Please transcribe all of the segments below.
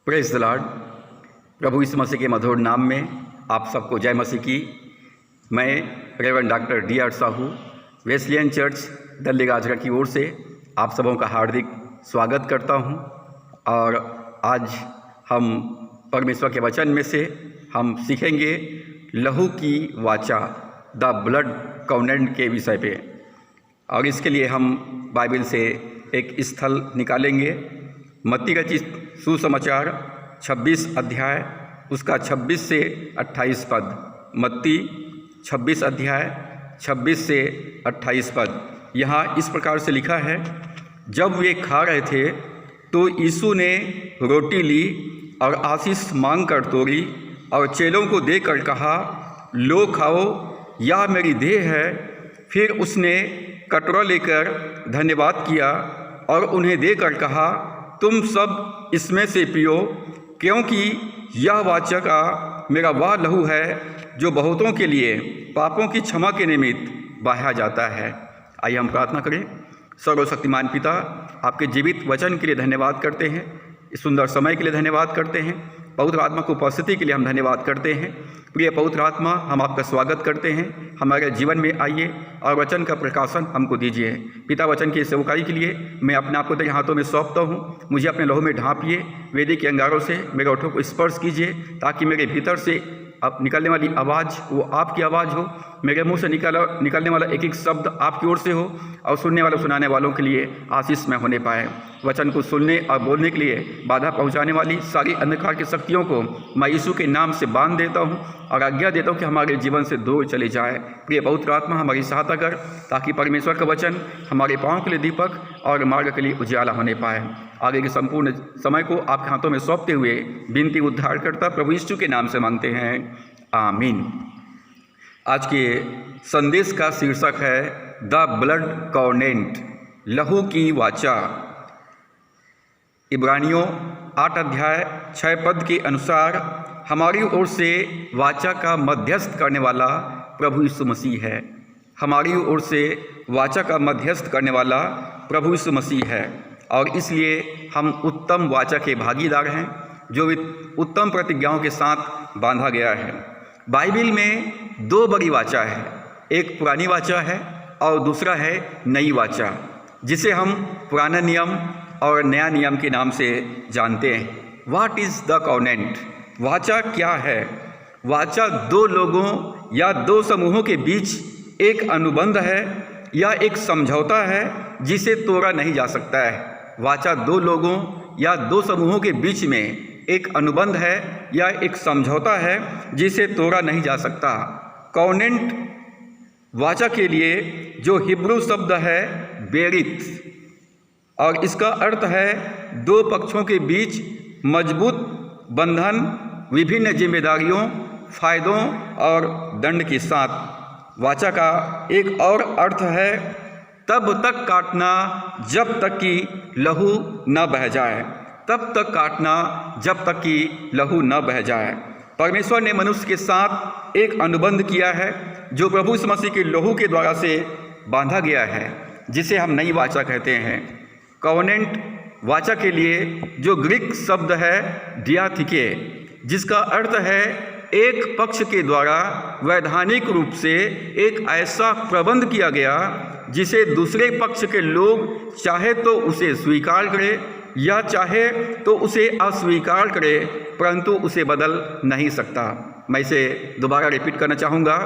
Praise the Lord. प्रभु यीशु मसीह के मधुर नाम में आप सबको जय मसीह की। मैं reverend doctor D.R. Sahu Wesleyan church Delhi गाजरा की ओर से आप सबों का हार्दिक स्वागत करता हूं। और आज हम परमेश्वर के वचन में से हम सीखेंगे लहू की वाचा, द ब्लड कॉवेनेंट के विषय पे। और इसके लिए हम बाइबल से एक स्थल निकालेंगे। मत्ती रचित सुसमाचार 26 अध्याय उसका 26 से 28 पद। मत्ती 26 अध्याय 26 से 28 पद। यहाँ इस प्रकार से लिखा है, जब वे खा रहे थे तो यीशु ने रोटी ली और आशीष मांग कर तोड़ी और चेलों को देकर कहा, लो खाओ, यह मेरी देह है। फिर उसने कटोरा लेकर धन्यवाद किया और उन्हें देकर कहा, तुम सब इसमें से पियो, क्योंकि यह वाचा का मेरा वह लहू है जो बहुतों के लिए पापों की क्षमा के निमित्त बहाया जाता है। आइए हम प्रार्थना करें। सर्वशक्तिमान पिता, आपके जीवित वचन के लिए धन्यवाद करते हैं, इस सुंदर समय के लिए धन्यवाद करते हैं, पवित्र आत्मा की उपस्थिति के लिए हम धन्यवाद करते हैं। प्रिय पवित्र आत्मा, हम आपका स्वागत करते हैं, हमारे जीवन में आइए और वचन का प्रकाशन हमको दीजिए। पिता, वचन की सेवकाई के लिए मैं अपने आप को तेरे हाथों में सौंपता हूँ। मुझे अपने लहू में ढांपिए, वेदी के अंगारों से मेरे ओठों को स्पर्श कीजिए, ताकि मेरे भीतर से अब निकलने वाली आवाज़ वो आपकी आवाज़ हो, मेरे मुंह से निकलने वाला एक एक शब्द आपकी ओर से हो, और सुनने वालों सुनाने वालों के लिए आशीष में होने पाए। वचन को सुनने और बोलने के लिए बाधा पहुंचाने वाली सारी अंधकार की शक्तियों को मैं यीशु के नाम से बांध देता हूं और आज्ञा देता हूं कि हमारे जीवन से दूर चले जाए। प्रिय पवित्र आत्मा, हमारी सहायता कर, ताकि परमेश्वर का वचन हमारे पाँव के लिए दीपक और मार्ग के लिए उजाला होने पाए। आगे के संपूर्ण समय को आपके हाथों में सौंपते हुए विनती उद्धारकर्ता प्रभु यीशु के नाम से मांगते हैं, आमीन। आज के संदेश का शीर्षक है द ब्लड कॉवेनेंट, लहू की वाचा। इब्रानियों 8 अध्याय 6 पद के अनुसार हमारी ओर से वाचा का मध्यस्थ करने वाला प्रभु यीशु मसीह है। हमारी ओर से वाचा का मध्यस्थ करने वाला प्रभु यीशु मसीह है, और इसलिए हम उत्तम वाचा के भागीदार हैं, जो उत्तम प्रतिज्ञाओं के साथ बांधा गया है। बाइबल में 2 बड़ी वाचा है, एक पुरानी वाचा है और दूसरा है नई वाचा, जिसे हम पुराना नियम और नया नियम के नाम से जानते हैं। What is the covenant? वाचा क्या है? वाचा 2 लोगों या 2 समूहों के बीच एक अनुबंध है या एक समझौता है जिसे तोड़ा नहीं जा सकता है। वाचा 2 लोगों या 2 समूहों के बीच में एक अनुबंध है या एक समझौता है जिसे तोड़ा नहीं जा सकता। कॉवेनेंट वाचा के लिए जो हिब्रू शब्द है बेरित, और इसका अर्थ है 2 पक्षों के बीच मजबूत बंधन, विभिन्न जिम्मेदारियों, फायदों और दंड के साथ। वाचा का एक और अर्थ है तब तक काटना जब तक कि लहू न बह जाए, तब तक काटना जब तक कि लहू न बह जाए। परमेश्वर ने मनुष्य के साथ एक अनुबंध किया है जो प्रभु यीशु मसीह के लहू के द्वारा से बांधा गया है, जिसे हम नई वाचा कहते हैं। कॉवेनेंट वाचा के लिए जो ग्रीक शब्द है डियाथिके, जिसका अर्थ है एक पक्ष के द्वारा वैधानिक रूप से एक ऐसा प्रबंध किया गया जिसे दूसरे पक्ष के लोग चाहे तो उसे स्वीकार करे या चाहे तो उसे अस्वीकार करे, परंतु उसे बदल नहीं सकता। मैं इसे दोबारा रिपीट करना चाहूँगा।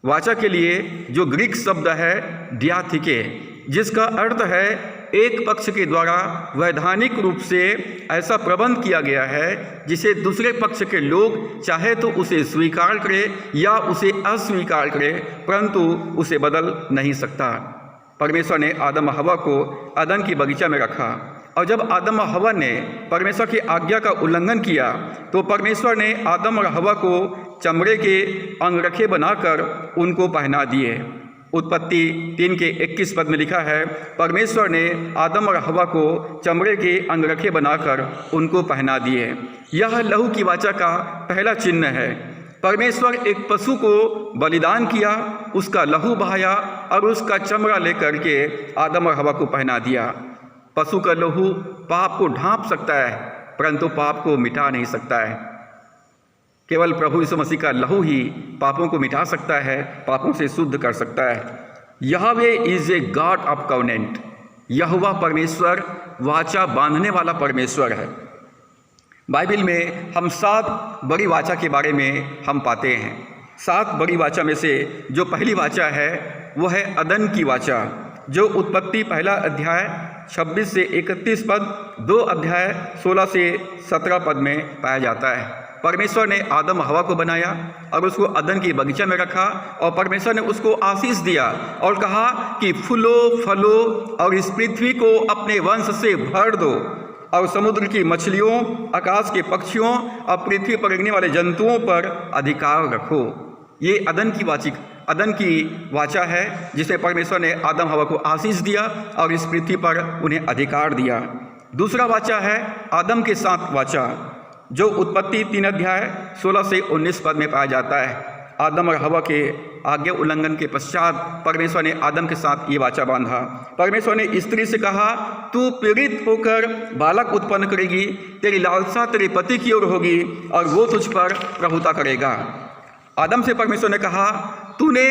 वाचा के लिए जो ग्रीक शब्द है डियाथिके, जिसका अर्थ है एक पक्ष के द्वारा वैधानिक रूप से ऐसा प्रबंध किया गया है जिसे दूसरे पक्ष के लोग चाहे तो उसे स्वीकार करे या उसे अस्वीकार करे, परंतु उसे बदल नहीं सकता। परमेश्वर ने आदम और हवा को अदन की बगीचा में रखा, और जब आदम और हवा ने परमेश्वर की आज्ञा का उल्लंघन किया तो परमेश्वर ने आदम और हवा को चमड़े के अंगरखे बनाकर उनको पहना दिए। उत्पत्ति 3 के 21 पद में लिखा है, परमेश्वर ने आदम और हवा को चमड़े के अंगरखे बनाकर उनको पहना दिए। यह लहू की वाचा का पहला चिन्ह है। परमेश्वर एक पशु को बलिदान किया, उसका लहू बहाया और उसका चमड़ा लेकर के आदम और हवा को पहना दिया। पशु का लहू पाप को ढांप सकता है, परंतु पाप को मिटा नहीं सकता है। केवल प्रभु यीशु मसीह का लहू ही पापों को मिटा सकता है, पापों से शुद्ध कर सकता है। Jehovah is a God of covenant. यहोवा परमेश्वर वाचा बांधने वाला परमेश्वर है। बाइबल में हम 7 बड़ी वाचा के बारे में हम पाते हैं। 7 बड़ी वाचा में से जो पहली वाचा है वो है अदन की वाचा, जो उत्पत्ति 1 अध्याय 26 से 31 पद, 2 अध्याय 16 से 17 पद में पाया जाता है। परमेश्वर ने आदम हवा को बनाया और उसको अदन की बगीचा में रखा और परमेश्वर ने उसको आशीष दिया और कहा कि फूलो फलो और इस पृथ्वी को अपने वंश से भर दो और समुद्र की मछलियों, आकाश के पक्षियों और पृथ्वी पर रहने वाले जंतुओं पर अधिकार रखो। ये अदन की वाचा है जिसे परमेश्वर ने आदम हवा को आशीष दिया और इस पृथ्वी पर उन्हें अधिकार दिया। दूसरा वाचा है आदम के साथ वाचा, जो उत्पत्ति 3 अध्याय 16 से 19 पद में पाया जाता है। आदम और हवा के आज्ञा उल्लंघन के पश्चात परमेश्वर ने आदम के साथ ये वाचा बांधा। परमेश्वर ने स्त्री से कहा, तू पीड़ित होकर बालक उत्पन्न करेगी, तेरी लालसा तेरे पति की ओर होगी और वो तुझ पर प्रभुता करेगा। आदम से परमेश्वर ने कहा, तूने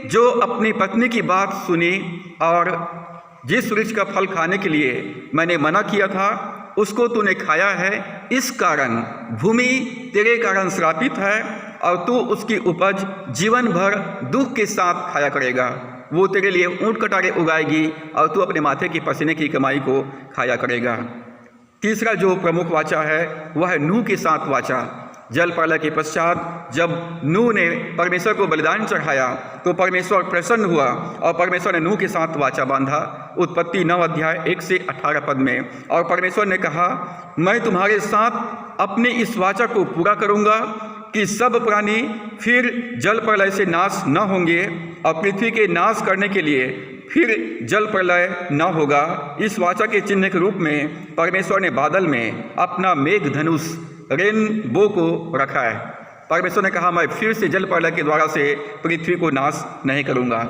जो अपनी पत्नी की बात सुनी और जिस वृक्ष का फल खाने के लिए मैंने मना किया था उसको तूने खाया है, इस कारण भूमि तेरे कारण श्रापित है और तू उसकी उपज जीवन भर दुख के साथ खाया करेगा। वो तेरे लिए ऊंट कटारे उगाएगी और तू अपने माथे की पसीने की कमाई को खाया करेगा। तीसरा जो प्रमुख वाचा है वह है नूह के साथ वाचा। जल प्रलय के पश्चात जब नूह ने परमेश्वर को बलिदान चढ़ाया तो परमेश्वर प्रसन्न हुआ और परमेश्वर ने नूह के साथ वाचा बांधा। उत्पत्ति 9 अध्याय 1 से 18 पद में, और परमेश्वर ने कहा, मैं तुम्हारे साथ अपने इस वाचा को पूरा करूँगा कि सब प्राणी फिर जल प्रलय से नाश न होंगे और पृथ्वी के नाश करने के लिए फिर जल प्रलय न होगा। इस वाचा के चिन्ह के रूप में परमेश्वर ने बादल में अपना मेघ धनुष रेनबो को रखा है। परमेश्वर ने कहा, मैं फिर से जल प्रलय के द्वारा से पृथ्वी को नाश नहीं करूँगा।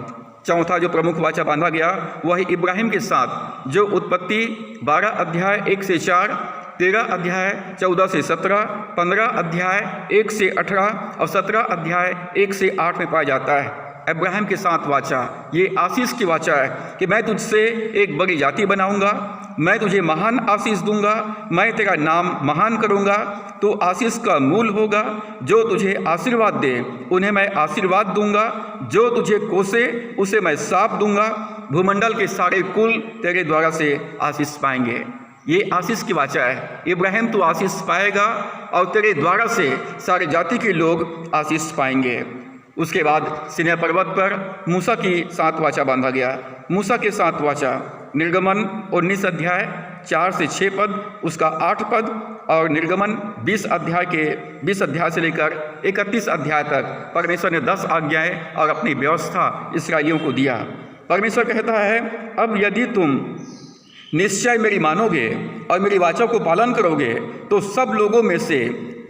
चौथा जो प्रमुख वाचा बांधा गया वह इब्राहिम के साथ, जो उत्पत्ति 12 अध्याय 1 से 4, 13 अध्याय 14 से 17, 15 अध्याय 1 से 18 और 17 अध्याय 1 से 8 में पाया जाता है। अब्राहम के साथ वाचा, ये आशीष की वाचा है कि मैं तुझसे एक बड़ी जाति बनाऊंगा, मैं तुझे महान आशीष दूंगा, मैं तेरा नाम महान करूंगा, तो आशीष का मूल होगा। जो तुझे आशीर्वाद दे उन्हें मैं आशीर्वाद दूंगा, जो तुझे कोसे उसे मैं शाप दूंगा। भूमंडल के सारे कुल तेरे द्वारा से आशीष पाएंगे। ये आशीष की वाचा है। इब्राहिम तू आशीष पाएगा और तेरे द्वारा से सारे जाति के लोग आशीष पाएंगे। उसके बाद सीनै पर्वत पर मूसा की साथ वाचा बांधा गया। मूसा के साथ वाचा निर्गमन 19 अध्याय 4 से 6 पद, उसका 8 पद, और निर्गमन 20 अध्याय से लेकर 31 अध्याय तक परमेश्वर ने 10 आज्ञाएं और अपनी व्यवस्था इस्राएलियों को दिया। परमेश्वर कहता है, अब यदि तुम निश्चय मेरी मानोगे और मेरी वाचा को पालन करोगे तो सब लोगों में से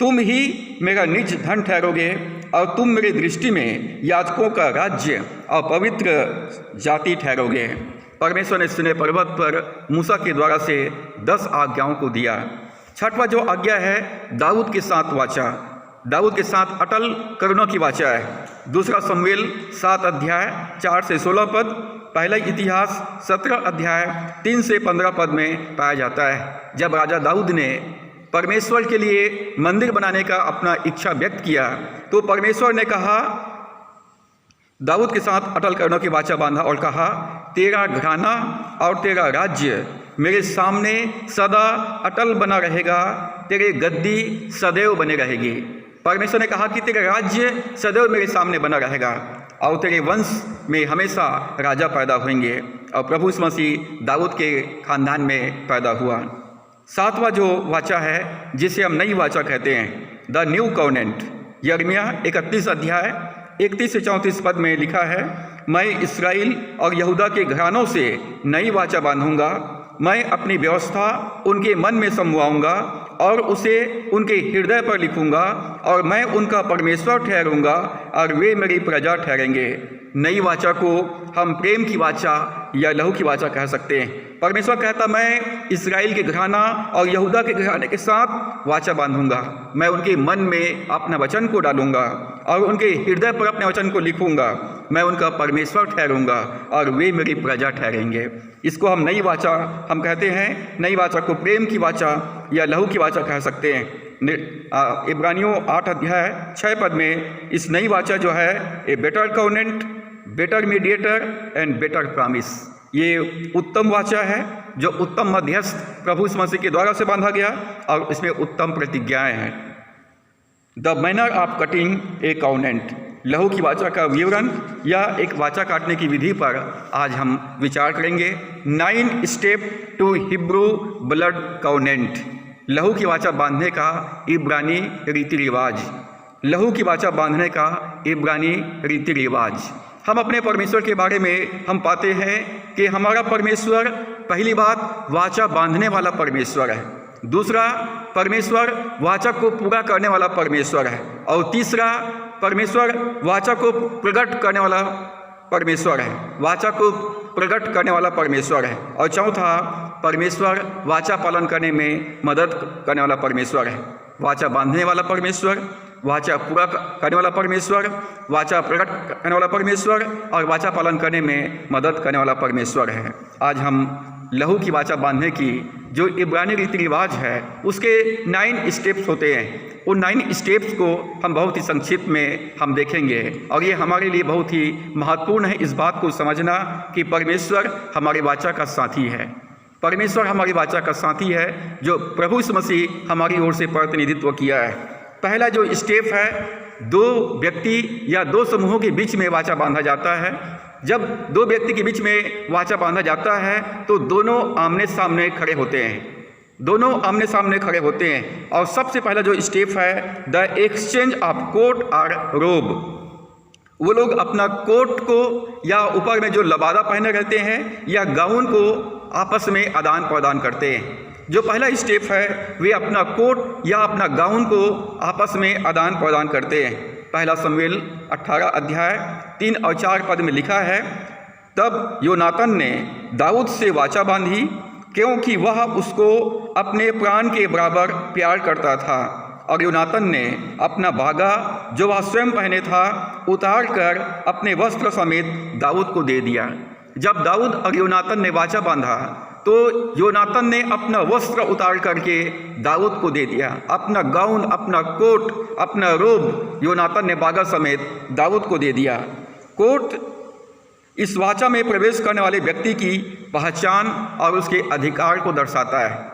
तुम ही मेरा निज धन ठहरोगे और तुम मेरी दृष्टि में याजकों का राज्य और पवित्र जाति ठहरोगे। परमेश्वर ने सीनै पर्वत पर मूसा के द्वारा से 10 आज्ञाओं को दिया। छठवां जो आज्ञा है दाऊद के साथ वाचा, दाऊद के साथ अटल करुणा की वाचा है। दूसरा शमूएल 7 अध्याय 4 से 16 पद, पहला इतिहास 17 अध्याय 3 से 15 पद में पाया जाता है। जब राजा दाऊद ने परमेश्वर के लिए मंदिर बनाने का अपना इच्छा व्यक्त किया तो परमेश्वर ने कहा, दाऊद के साथ अटल करुणा की वाचा बांधा और कहा, तेरा घराना और तेरा राज्य मेरे सामने सदा अटल बना रहेगा, तेरे गद्दी सदैव बने रहेगी। परमेश्वर ने कहा कि तेरा राज्य सदैव मेरे सामने बना रहेगा और तेरे वंश में हमेशा राजा पैदा होंगे। और प्रभु यीशु मसीह दाऊद के खानदान में पैदा हुआ। सातवां जो वाचा है जिसे हम नई वाचा कहते हैं, द न्यू कवनेंट, यिर्मयाह 31 अध्याय 31 से 34 पद में लिखा है, मैं इस्राएल और यहूदा के घरानों से नई वाचा बांधूंगा, मैं अपनी व्यवस्था उनके मन में समवाऊंगा और उसे उनके हृदय पर लिखूंगा और मैं उनका परमेश्वर ठहरूंगा और वे मेरी प्रजा ठहरेंगे। नई वाचा को हम प्रेम की वाचा या लहू की वाचा कह सकते हैं। परमेश्वर कहता, मैं इस्राएल के घराना और यहूदा के घराने के साथ वाचा बांधूंगा। मैं उनके मन में अपना वचन को डालूंगा और उनके हृदय पर अपने वचन को लिखूंगा। मैं उनका परमेश्वर ठहरूंगा और वे मेरी प्रजा ठहरेंगे। इसको हम नई वाचा हम कहते हैं। नई वाचा को प्रेम की वाचा या लहू की वाचा कह सकते हैं। इब्रानियों 8 अध्याय 6 पद में इस नई वाचा जो है a better covenant, better mediator and better promise, ये उत्तम वाचा है जो उत्तम मध्यस्थ प्रभु यीशु मसीह के द्वारा से बांधा गया और इसमें उत्तम प्रतिज्ञाएं हैं। The manner of cutting A covenant, लहू की वाचा का विवरण या एक वाचा काटने की विधि पर आज हम विचार करेंगे। 9 step two Hebrew blood covenant, लहू की वाचा बांधने का इब्रानी रीति रिवाज। लहू की वाचा बांधने का इब्रानी रीति रिवाज। हम अपने परमेश्वर के बारे में हम पाते हैं कि हमारा परमेश्वर पहली बात वाचा बांधने वाला परमेश्वर है, दूसरा परमेश्वर वाचा को पूरा करने वाला परमेश्वर है, और तीसरा परमेश्वर वाचा को प्रकट करने वाला परमेश्वर है, वाचा को प्रकट करने वाला परमेश्वर है, और चौथा परमेश्वर वाचा पालन करने में मदद करने वाला परमेश्वर है। वाचा बांधने वाला परमेश्वर, वाचा पूरा करने वाला परमेश्वर, वाचा प्रकट करने वाला परमेश्वर और वाचा पालन करने में मदद करने वाला परमेश्वर है। आज हम लहू की वाचा बांधने की जो इब्रानी रीति रिवाज है उसके 9 स्टेप्स होते हैं। उन 9 स्टेप्स को हम बहुत ही संक्षिप्त में हम देखेंगे और ये हमारे लिए बहुत ही महत्वपूर्ण है इस बात को समझना कि परमेश्वर हमारी वाचा का साथी है। परमेश्वर हमारी वाचा का साथी है जो प्रभु यीशु मसीह हमारी ओर से प्रतिनिधित्व किया है। पहला जो स्टेप है, 2 व्यक्ति या 2 समूहों के बीच में वाचा बांधा जाता है। जब 2 व्यक्ति के बीच में वाचा बांधा जाता है तो दोनों आमने सामने खड़े होते हैं, दोनों आमने सामने खड़े होते हैं। और सबसे पहला जो स्टेप है द एक्सचेंज ऑफ कोट और रोब। वो लोग अपना कोट को या ऊपर में जो लबादा पहने रहते हैं या गाउन को आपस में आदान प्रदान करते हैं। जो पहला स्टेप है वे अपना कोट या अपना गाउन को आपस में आदान प्रदान करते हैं। पहला शमूएल 18 अध्याय 3 और 4 पद में लिखा है, तब योनातन ने दाऊद से वाचा बांधी क्योंकि वह उसको अपने प्राण के बराबर प्यार करता था। और योनातन ने अपना भागा जो वह स्वयं पहने था उतार कर अपने वस्त्र समेत दाऊद को दे दिया। जब दाऊद और योनातन ने वाचा बांधा तो योनातन ने अपना वस्त्र उतार करके दाऊद को दे दिया। अपना गाउन, अपना कोट, अपना रोब योनातन ने बागा समेत दाऊद को दे दिया। कोट इस वाचा में प्रवेश करने वाले व्यक्ति की पहचान और उसके अधिकार को दर्शाता है।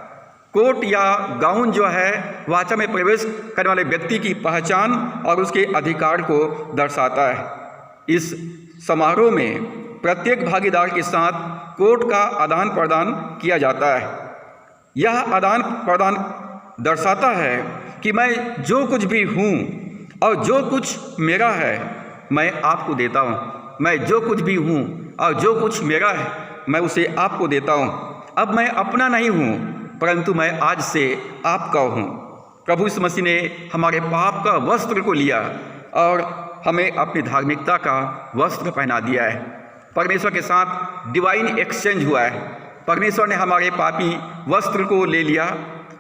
कोट या गाउन जो है वाचा में प्रवेश करने वाले व्यक्ति की पहचान और उसके अधिकार को दर्शाता है। इस समारोह में प्रत्येक भागीदार के साथ कोट का आदान प्रदान किया जाता है। यह आदान प्रदान दर्शाता है कि मैं जो कुछ भी हूँ और जो कुछ मेरा है मैं आपको देता हूँ। मैं जो कुछ भी हूँ और जो कुछ मेरा है मैं उसे आपको देता हूँ। अब मैं अपना नहीं हूँ परंतु मैं आज से आपका हूँ। प्रभु यीशु मसीह ने हमारे पाप का वस्त्र को लिया और हमें अपनी धार्मिकता का वस्त्र पहना दिया है। परमेश्वर के साथ डिवाइन एक्सचेंज हुआ है। परमेश्वर ने हमारे पापी वस्त्र को ले लिया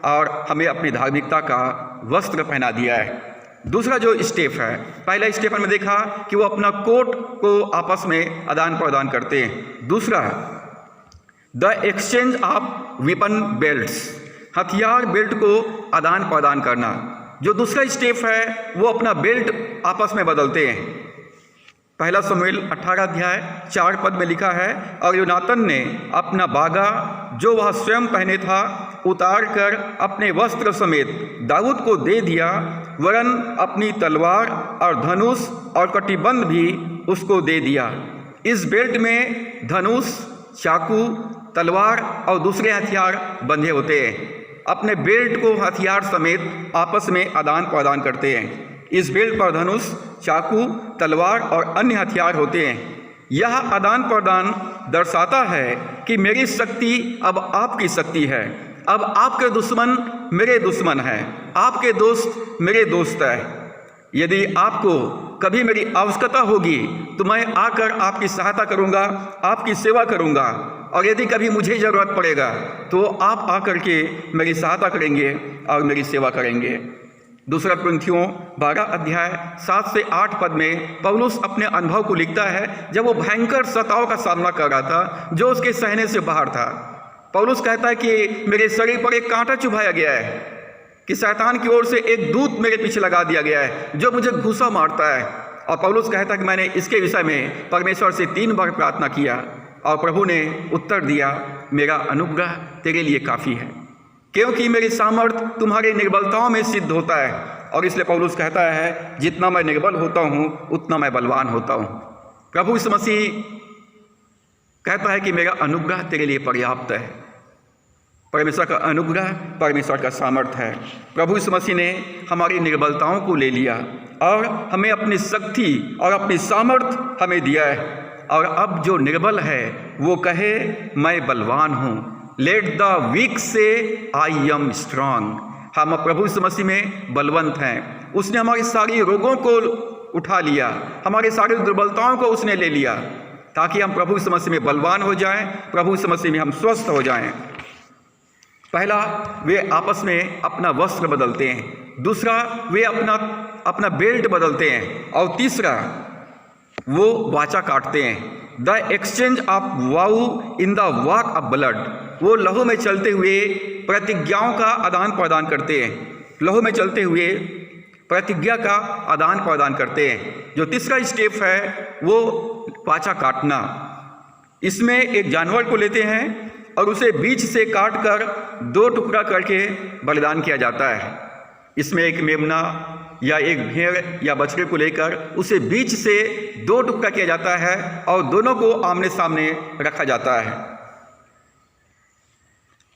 और हमें अपनी धार्मिकता का वस्त्र पहना दिया है। दूसरा जो स्टेप है, पहला स्टेप में देखा कि वो अपना कोट को आपस में आदान प्रदान करते हैं। दूसरा the exchange of weapon belts, हथियार बेल्ट को आदान प्रदान करना। जो दूसरा स्टेप है वो अपना बेल्ट आपस में बदलते हैं। पहला शमूएल 18 अध्याय 4 पद में लिखा है, और योनातन ने अपना बागा जो वह स्वयं पहने था उतार कर अपने वस्त्र समेत दाऊद को दे दिया, वरन अपनी तलवार और धनुष और कटिबंध भी उसको दे दिया। इस बेल्ट में धनुष, चाकू, तलवार और दूसरे हथियार बंधे होते हैं। अपने बेल्ट को हथियार समेत आपस में आदान प्रदान करते हैं। इस बेल्ट पर धनुष, चाकू, तलवार और अन्य हथियार होते हैं। यह आदान प्रदान दर्शाता है कि मेरी शक्ति अब आपकी शक्ति है। अब आपके दुश्मन मेरे दुश्मन हैं, आपके दोस्त मेरे दोस्त हैं। यदि आपको कभी मेरी आवश्यकता होगी तो मैं आकर आपकी सहायता करूंगा, आपकी सेवा करूंगा, और यदि कभी मुझे ज़रूरत पड़ेगा तो आप आकर के मेरी सहायता करेंगे और मेरी सेवा करेंगे। दूसरा कुरिन्थियों 12 अध्याय 7 से 8 पद में पौलुस अपने अनुभव को लिखता है जब वो भयंकर सताव का सामना कर रहा था जो उसके सहने से बाहर था। पौलुस कहता है कि मेरे शरीर पर एक कांटा चुभाया गया है, कि शैतान की ओर से एक दूत मेरे पीछे लगा दिया गया है जो मुझे घुसा मारता है। और पौलुस कहता है कि मैंने इसके विषय में परमेश्वर से 3 बार प्रार्थना किया और प्रभु ने उत्तर दिया, मेरा अनुग्रह तेरे लिए काफ़ी है, क्योंकि मेरी सामर्थ्य तुम्हारी निर्बलताओं में सिद्ध होता है। और इसलिए पौलुस कहता है जितना मैं निर्बल होता हूँ उतना मैं बलवान होता हूँ। प्रभु यीशु मसीह कहता है कि मेरा अनुग्रह तेरे लिए पर्याप्त है। परमेश्वर का अनुग्रह परमेश्वर का सामर्थ्य है। प्रभु यीशु मसीह ने हमारी निर्बलताओं को ले लिया और हमें अपनी शक्ति और अपनी सामर्थ्य हमें दिया है। और अब जो निर्बल है वो कहे मैं बलवान हूँ। लेट द वीक से आई एम स्ट्रांग। हम प्रभु यीशु मसीह में बलवंत हैं। उसने हमारी सारी रोगों को उठा लिया, हमारी सारी दुर्बलताओं को उसने ले लिया, ताकि हम प्रभु यीशु मसीह में बलवान हो जाएं, प्रभु यीशु मसीह में हम स्वस्थ हो जाएं। पहला, वे आपस में अपना वस्त्र बदलते हैं। दूसरा, वे अपना बेल्ट बदलते हैं। और तीसरा, वो वाचा काटते हैं। The exchange of wow in the walk of blood. वो लहू में चलते हुए प्रतिज्ञाओं का आदान प्रदान करते हैं। लहू में चलते हुए प्रतिज्ञा का आदान प्रदान करते हैं। जो तीसरा स्टेप है वो वाचा काटना। इसमें एक जानवर को लेते हैं और उसे बीच से काट कर 2 टुकड़ा करके बलिदान किया जाता है। इसमें एक मेमना या एक भेड़ या बछड़े को लेकर उसे बीच से 2 टुकड़ा किया जाता है और दोनों को आमने सामने रखा जाता है।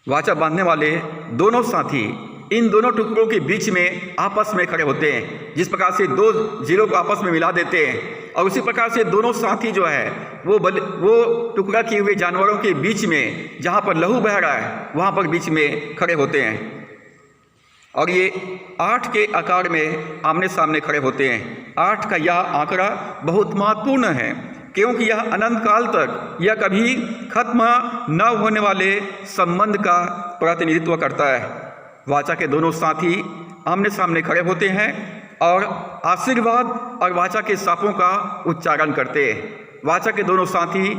वाचा बांधने वाले दोनों साथी इन दोनों टुकड़ों के बीच में आपस में खड़े होते हैं। जिस प्रकार से 2 जीरो को आपस में मिला देते हैं, और उसी प्रकार से दोनों साथी जो है वो टुकड़ा किए हुए जानवरों के बीच में जहाँ पर लहू बह रहा है वहाँ पर बीच में खड़े होते हैं। और ये 8 के आकार में आमने सामने खड़े होते हैं। 8 का यह आंकड़ा बहुत महत्वपूर्ण है, क्योंकि यह अनंत काल तक यह कभी खत्म न होने वाले संबंध का प्रतिनिधित्व करता है। वाचा के दोनों साथी आमने सामने खड़े होते हैं और आशीर्वाद और वाचा के सापों का उच्चारण करते हैं। वाचा के दोनों साथी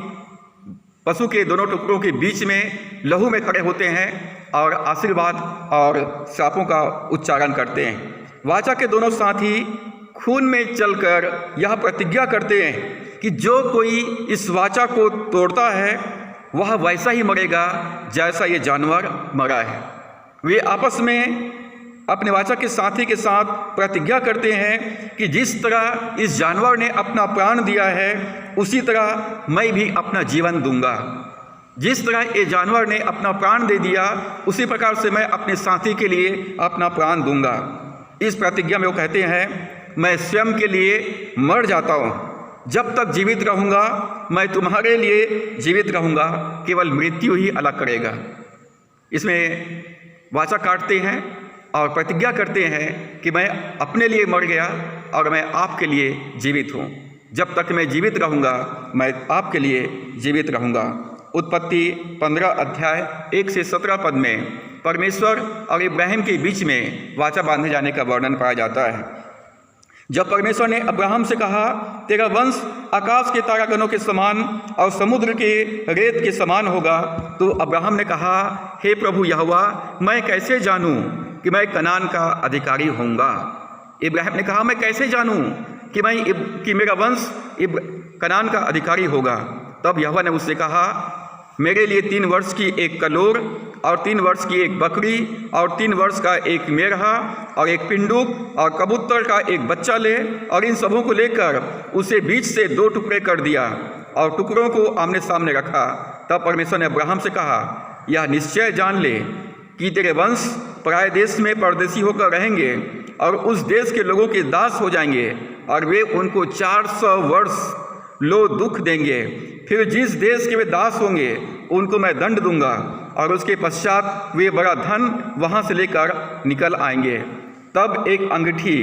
पशु के दोनों टुकड़ों के बीच में लहू में खड़े होते हैं और आशीर्वाद और सापों का उच्चारण करते हैं। वाचा के दोनों साथी खून में चलकर यह प्रतिज्ञा करते हैं कि जो कोई इस वाचा को तोड़ता है वह वैसा ही मरेगा जैसा ये जानवर मरा है। वे आपस में अपने वाचा के साथी के साथ प्रतिज्ञा करते हैं कि जिस तरह इस जानवर ने अपना प्राण दिया है उसी तरह मैं भी अपना जीवन दूंगा। जिस तरह ये जानवर ने अपना प्राण दे दिया उसी प्रकार से मैं अपने साथी के लिए अपना प्राण दूंगा। इस प्रतिज्ञा में वो कहते हैं मैं स्वयं के लिए मर जाता हूँ, जब तक जीवित रहूँगा मैं तुम्हारे लिए जीवित रहूँगा, केवल मृत्यु ही अलग करेगा। इसमें वाचा काटते हैं और प्रतिज्ञा करते हैं कि मैं अपने लिए मर गया और मैं आपके लिए जीवित हूँ। जब तक मैं जीवित रहूँगा मैं आपके लिए जीवित रहूँगा। उत्पत्ति 15 अध्याय 1 से 17 पद में परमेश्वर और इब्राहिम के बीच में वाचा बांधे जाने का वर्णन पाया जाता है। जब परमेश्वर ने अब्राहम से कहा तेरा वंश आकाश के तारागणों के समान और समुद्र के रेत के समान होगा, तो अब्राहम ने कहा हे प्रभु यहोवा, मैं कैसे जानूं कि मैं कनान का अधिकारी होऊंगा। इब्राहिम ने कहा मैं कैसे जानूं कि मेरा वंश कनान का अधिकारी होगा। तब यहोवा ने उससे कहा मेरे लिए 3 वर्ष की एक कलोर और 3 वर्ष की एक बकरी और 3 वर्ष का एक मेढ़ा और एक पिंडुक और कबूतर का एक बच्चा ले, और इन सबों को लेकर उसे बीच से 2 टुकड़े कर दिया और टुकड़ों को आमने सामने रखा। तब परमेश्वर ने अब्राहम से कहा यह निश्चय जान ले कि तेरे वंश पराए देश में परदेशी होकर रहेंगे और उस देश के लोगों के दास हो जाएंगे, और वे उनको 400 वर्ष लो दुख देंगे। फिर जिस देश के वे दास होंगे उनको मैं दंड दूंगा और उसके पश्चात वे बड़ा धन वहाँ से लेकर निकल आएंगे। तब एक अंगीठी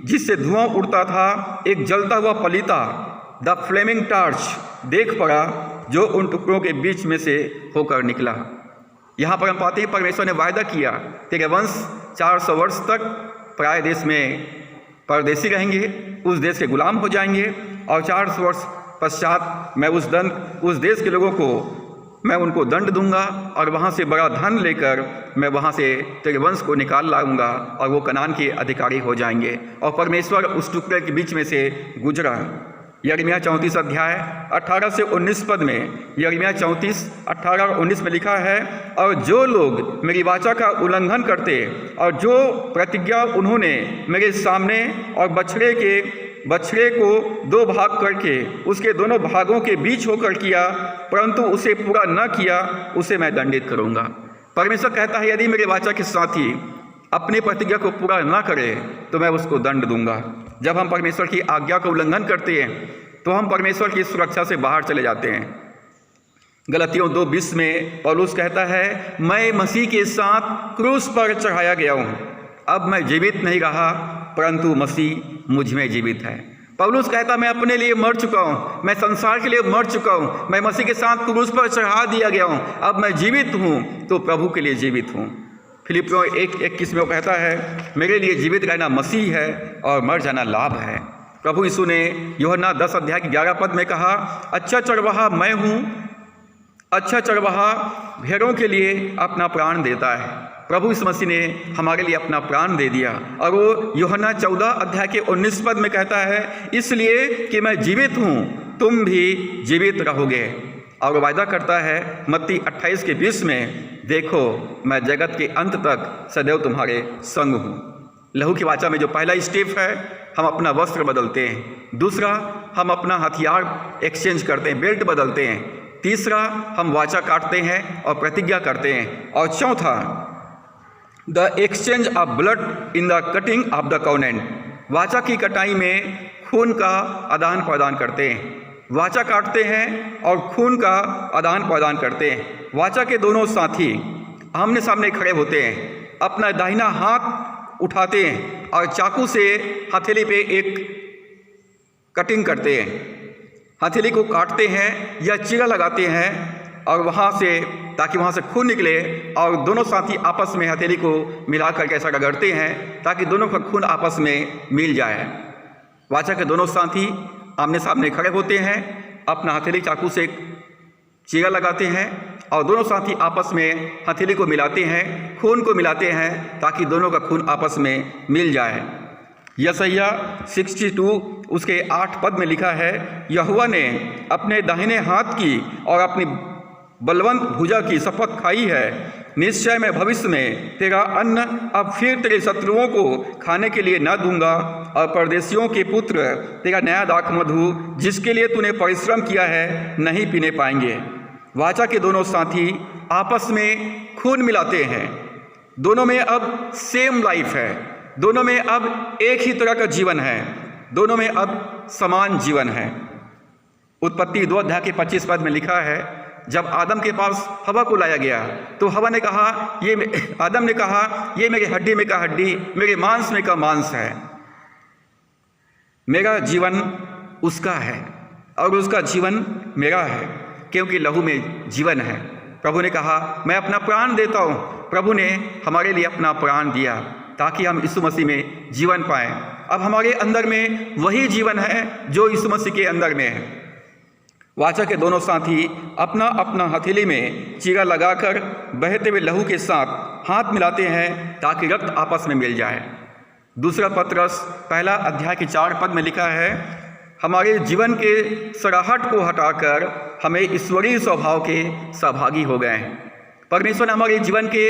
जिससे धुआं उड़ता था, एक जलता हुआ पलीता, द फ्लेमिंग टार्च, देख पड़ा जो उन टुकड़ों के बीच में से होकर निकला। यहाँ पर हम पाते हैं परमेश्वर ने वायदा किया, तेरे वंश 400 वर्ष तक पराए देश में परदेसी रहेंगे, उस देश के गुलाम हो जाएंगे, और 400 वर्ष पश्चात मैं उस देश के लोगों को मैं उनको दंड दूंगा और वहाँ से बड़ा धन लेकर मैं वहाँ से तेरे वंश को निकाल लाऊंगा और वो कनान के अधिकारी हो जाएंगे। और परमेश्वर उस टुकड़े के बीच में से गुजरा। यिर्मयाह 34 अध्याय 18 से 19 पद में, यिर्मयाह 34 18 और 19 में लिखा है, और जो लोग मेरी वाचा का उल्लंघन करते और जो प्रतिज्ञा उन्होंने मेरे सामने और बछड़े को 2 भाग करके उसके दोनों भागों के बीच होकर किया, परंतु उसे पूरा न किया, उसे मैं दंडित करूंगा। परमेश्वर कहता है यदि मेरे वाचा के साथी अपनी प्रतिज्ञा को पूरा न करे तो मैं उसको दंड दूंगा। जब हम परमेश्वर की आज्ञा का उल्लंघन करते हैं तो हम परमेश्वर की सुरक्षा से बाहर चले जाते हैं। गलतियों 2:20 में पौलुस कहता है, मैं मसीह के साथ क्रूस पर चढ़ाया गया हूँ, अब मैं जीवित नहीं रहा परंतु मसीह मुझ में जीवित है। पौलुस कहता मैं अपने लिए मर चुका हूँ, मैं संसार के लिए मर चुका हूँ, मैं मसीह के साथ क्रूस पर चढ़ा दिया गया हूँ, अब मैं जीवित हूँ तो प्रभु के लिए जीवित हूँ। फिलिपियों 1:21 में वो कहता है, मेरे लिए जीवित रहना मसीह है और मर जाना लाभ है। प्रभु यीशु ने यूहन्ना 10 अध्याय के 11 पद में कहा, अच्छा चरवाहा मैं हूँ, अच्छा चरवाहा भेड़ों के लिए अपना प्राण देता है। प्रभु यीशु मसीह ने हमारे लिए अपना प्राण दे दिया। और वो यूहन्ना 14 अध्याय के 19 पद में कहता है, इसलिए कि मैं जीवित हूँ तुम भी जीवित रहोगे। और वायदा करता है मत्ती 28:20 में, देखो मैं जगत के अंत तक सदैव तुम्हारे संग हूँ। लहू की वाचा में जो पहला स्टेप है, हम अपना वस्त्र बदलते हैं। दूसरा, हम अपना हथियार एक्सचेंज करते हैं, बेल्ट बदलते हैं। तीसरा, हम वाचा काटते हैं और प्रतिज्ञा करते हैं। और चौथा, the exchange of blood in the cutting of the covenant, वाचा की कटाई में खून का आदान प्रदान करते हैं। वाचा काटते हैं और खून का आदान प्रदान करते हैं। वाचा के दोनों साथी आमने सामने खड़े होते हैं, अपना दाहिना हाथ उठाते हैं और चाकू से हथेली पे एक कटिंग करते हैं, हथेली को काटते हैं या चीरा लगाते हैं और वहाँ से, ताकि वहाँ से खून निकले, और दोनों साथी आपस में हथेली को मिला करके ऐसा रगड़ते हैं ताकि दोनों का खून आपस में मिल जाए। वाचा के दोनों साथी आमने सामने खड़े होते हैं, अपना हथेली चाकू से चीरा लगाते हैं और दोनों साथी आपस में हथेली को मिलाते हैं, खून को मिलाते हैं ताकि दोनों का खून आपस में मिल जाए। यशायाह 62 उसके 8 पद में लिखा है, यहोवा ने अपने दाहिने हाथ की और अपनी बलवंत भुजा की शपथ खाई है, निश्चय मैं भविष्य में तेरा अन्न अब फिर तेरे शत्रुओं को खाने के लिए न दूंगा, और परदेशियों के पुत्र तेरा नया दाख मधु जिसके लिए तूने परिश्रम किया है नहीं पीने पाएंगे। वाचा के दोनों साथी आपस में खून मिलाते हैं, दोनों में अब सेम लाइफ है, दोनों में अब एक ही तरह का जीवन है, दोनों में अब समान जीवन है। उत्पत्ति 2 अध्याय के 25 पद में लिखा है, जब आदम के पास हवा को लाया गया तो हवा ने कहा, आदम ने कहा, ये मेरी हड्डी में का हड्डी, मेरे मांस में का मांस है, मेरा जीवन उसका है और उसका जीवन मेरा है, क्योंकि लहू में जीवन है। प्रभु ने कहा मैं अपना प्राण देता हूँ। प्रभु ने हमारे लिए अपना प्राण दिया ताकि हम यीशु मसीह में जीवन पाएं। अब हमारे अंदर में वही जीवन है जो यीशु मसीह के अंदर में है। वाचा के दोनों साथी अपना अपना हथेली में चीरा लगाकर बहते हुए लहू के साथ हाथ मिलाते हैं ताकि रक्त आपस में मिल जाए। दूसरा पत्रस 1 अध्याय के 4 पद में लिखा है, हमारे जीवन के सराहट को हटाकर हमें ईश्वरीय स्वभाव के सहभागी हो गए हैं। परमेश्वर ने हमारे जीवन के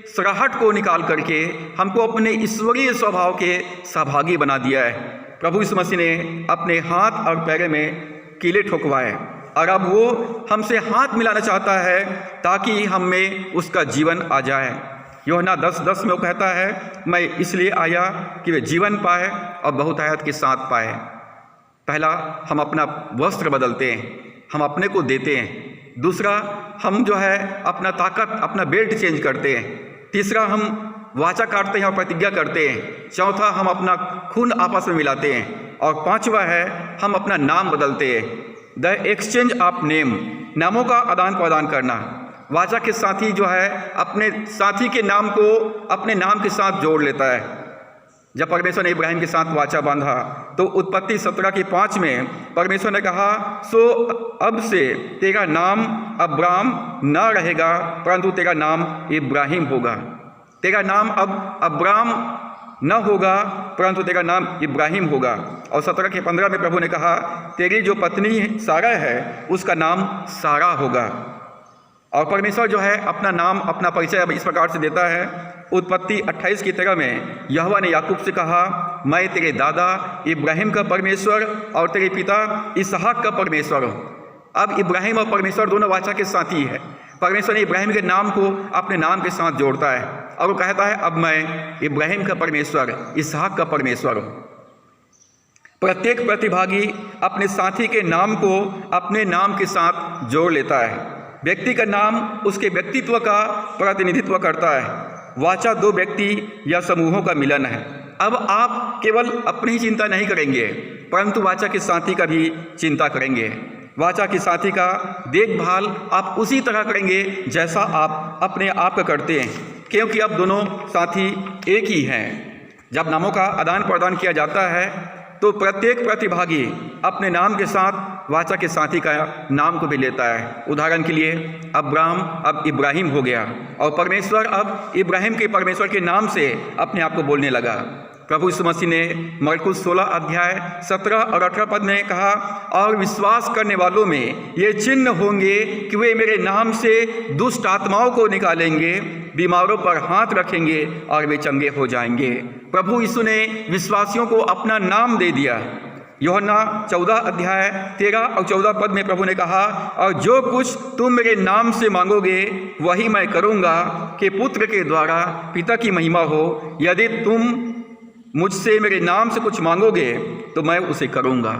सराहट को निकाल करके हमको अपने ईश्वरीय स्वभाव के सहभागी बना दिया है। प्रभु यीशु मसीह ने अपने हाथ और पैर में कीले ठोकवाए और अब वो हमसे हाथ मिलाना चाहता है ताकि हम में उसका जीवन आ जाए। यूहन्ना 10:10 में वो कहता है, मैं इसलिए आया कि वे जीवन पाए और बहुतायत के साथ पाए। पहला, हम अपना वस्त्र बदलते हैं, हम अपने को देते हैं, दूसरा, हम जो है अपना ताकत, अपना बेल्ट चेंज करते हैं। तीसरा, हम वाचा काटते हैं और प्रतिज्ञा करते हैं। चौथा, हम अपना खून आपस में मिलाते हैं। और पांचवा है, हम अपना नाम बदलते हैं। द एक्सचेंज ऑफ नेम, नामों का आदान प्रदान करना। वाचा के साथी जो है अपने साथी के नाम को अपने नाम के साथ जोड़ लेता है। जब परमेश्वर ने इब्राहिम के साथ वाचा बांधा तो उत्पत्ति 17:5 में परमेश्वर ने कहा, सो अब से तेरा नाम अब्राम न रहेगा परंतु तेरा नाम इब्राहिम होगा। तेरा नाम अब अब्राम न होगा परंतु तेरा नाम इब्राहिम होगा। और 17:15 में प्रभु ने कहा, तेरी जो पत्नी सारा है उसका नाम सारा होगा। और परमेश्वर जो है अपना नाम, अपना परिचय अब इस प्रकार से देता है। उत्पत्ति 28:13 में यहोवा ने याकूब से कहा, मैं तेरे दादा इब्राहिम का परमेश्वर और तेरे पिता इसहाक का परमेश्वर हूँ। अब इब्राहिम और परमेश्वर दोनों वाचा के साथी है। परमेश्वर ने इब्राहिम के नाम को अपने नाम के साथ जोड़ता है और वो कहता है, अब मैं इब्राहिम का परमेश्वर, इसहाक का परमेश्वर हूँ। प्रत्येक प्रतिभागी अपने साथी के नाम को अपने नाम के साथ जोड़ लेता है। व्यक्ति का नाम उसके व्यक्तित्व का प्रतिनिधित्व करता है। वाचा दो व्यक्ति या समूहों का मिलन है। अब आप केवल अपनी ही चिंता नहीं करेंगे परंतु वाचा के साथी का भी चिंता करेंगे। वाचा के साथी का देखभाल आप उसी तरह करेंगे जैसा आप अपने आप का करते हैं, क्योंकि अब दोनों साथी एक ही हैं। जब नामों का आदान प्रदान किया जाता है तो प्रत्येक प्रतिभागी अपने नाम के साथ वाचा के साथी का नाम को भी लेता है। उदाहरण के लिए अब्राम अब इब्राहिम हो गया और परमेश्वर अब इब्राहिम के परमेश्वर के नाम से अपने आप को बोलने लगा। प्रभु यीशु मसीह ने मरकुस 16:17 और 18 पद में कहा, और विश्वास करने वालों में ये चिन्ह होंगे कि वे मेरे नाम से दुष्ट आत्माओं को निकालेंगे, बीमारों पर हाथ रखेंगे और वे चंगे हो जाएंगे। प्रभु यीशु ने विश्वासियों को अपना नाम दे दिया। यूहन्ना 14:13 और 14 पद में प्रभु ने कहा, और जो कुछ तुम मेरे नाम से मांगोगे वही मैं करूँगा कि पुत्र के द्वारा पिता की महिमा हो। यदि तुम मुझसे मेरे नाम से कुछ मांगोगे तो मैं उसे करूँगा।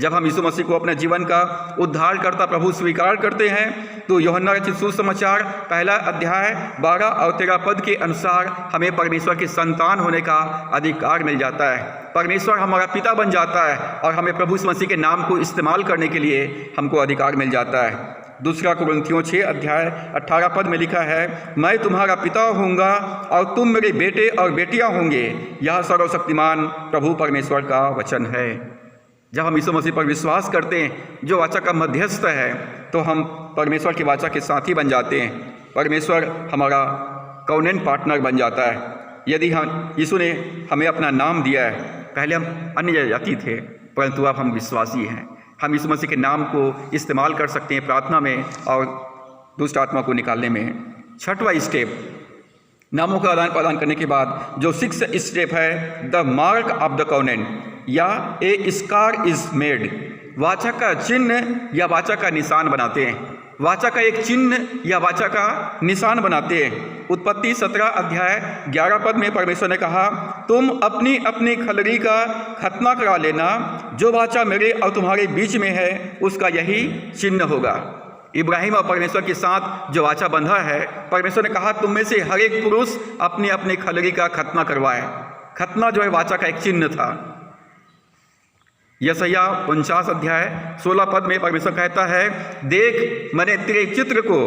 जब हम यीशु मसीह को अपने जीवन का उद्धारकर्ता प्रभु स्वीकार करते हैं तो यूहन्ना रचित सुसमाचार 1 और 13 पद के अनुसार हमें परमेश्वर की संतान होने का अधिकार मिल जाता है। परमेश्वर हमारा पिता बन जाता है और हमें प्रभु यीशु मसीह के नाम को इस्तेमाल करने के लिए हमको अधिकार मिल जाता है। दूसरा कुरिन्थियों 6:18 पद में लिखा है, मैं तुम्हारा पिता होऊंगा और तुम मेरे बेटे और बेटियां होंगे। यह सर्वशक्तिमान प्रभु परमेश्वर का वचन है। जब हम यीशु मसीह पर विश्वास करते हैं जो वाचा का मध्यस्थ है तो हम परमेश्वर की वाचा के साथी बन जाते हैं। परमेश्वर हमारा कॉवेनेंट पार्टनर बन जाता है। यदि हम यीशु ने हमें अपना नाम दिया है, पहले हम अन्य जाति थे परंतु अब हम विश्वासी हैं। हम यीशु मसीह के नाम को इस्तेमाल कर सकते हैं प्रार्थना में और दुष्ट आत्मा को निकालने में। छठवां स्टेप, नामों का आदान प्रदान करने के बाद जो 6th स्टेप है, the mark of the covenant या ए स्कार इज मेड। वाचा का चिन्ह या वाचा का निशान बनाते हैं। वाचा का एक चिन्ह या वाचा का निशान बनाते हैं। उत्पत्ति 17:11 पद में परमेश्वर ने कहा, तुम अपनी अपनी खलरी का खतना करा लेना, जो वाचा मेरे और तुम्हारे बीच में है उसका यही चिन्ह होगा। इब्राहिम और परमेश्वर के साथ जो वाचा बंधा है, परमेश्वर ने कहा तुम में से हर एक पुरुष अपनी अपनी खलरी का खतना करवाए। खतना जो है वाचा का एक चिन्ह था। यशायाह 49:16 पद में परमेश्वर कहता है, देख मैंने तेरे चित्र को,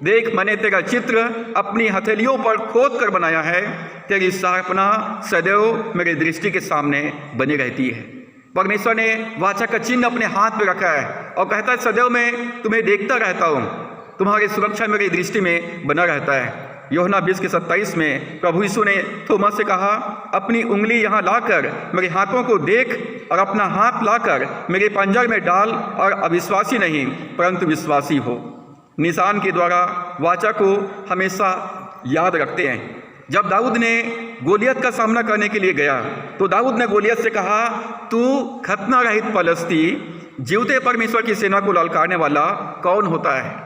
देख मैंने तेरा चित्र अपनी हथेलियों पर खोद कर बनाया है, तेरी स्थापना सदैव मेरी दृष्टि के सामने बनी रहती है। परमेश्वर ने वाचा का चिन्ह अपने हाथ में रखा है और कहता है सदैव मैं तुम्हें देखता रहता हूँ, तुम्हारी सुरक्षा मेरी दृष्टि में बना रहता है। यूहन्ना 20:27 में प्रभु यीशु ने थोमा से कहा, अपनी उंगली यहाँ लाकर मेरे हाथों को देख और अपना हाथ लाकर मेरे पंजर में डाल और अविश्वासी नहीं परंतु विश्वासी हो। निशान के द्वारा वाचा को हमेशा याद रखते हैं। जब दाऊद ने गोलियत का सामना करने के लिए गया तो दाऊद ने गोलियत से कहा, तू खतना रहित पलस्ती, जीवते परमेश्वर की सेना को ललकारने वाला कौन होता है।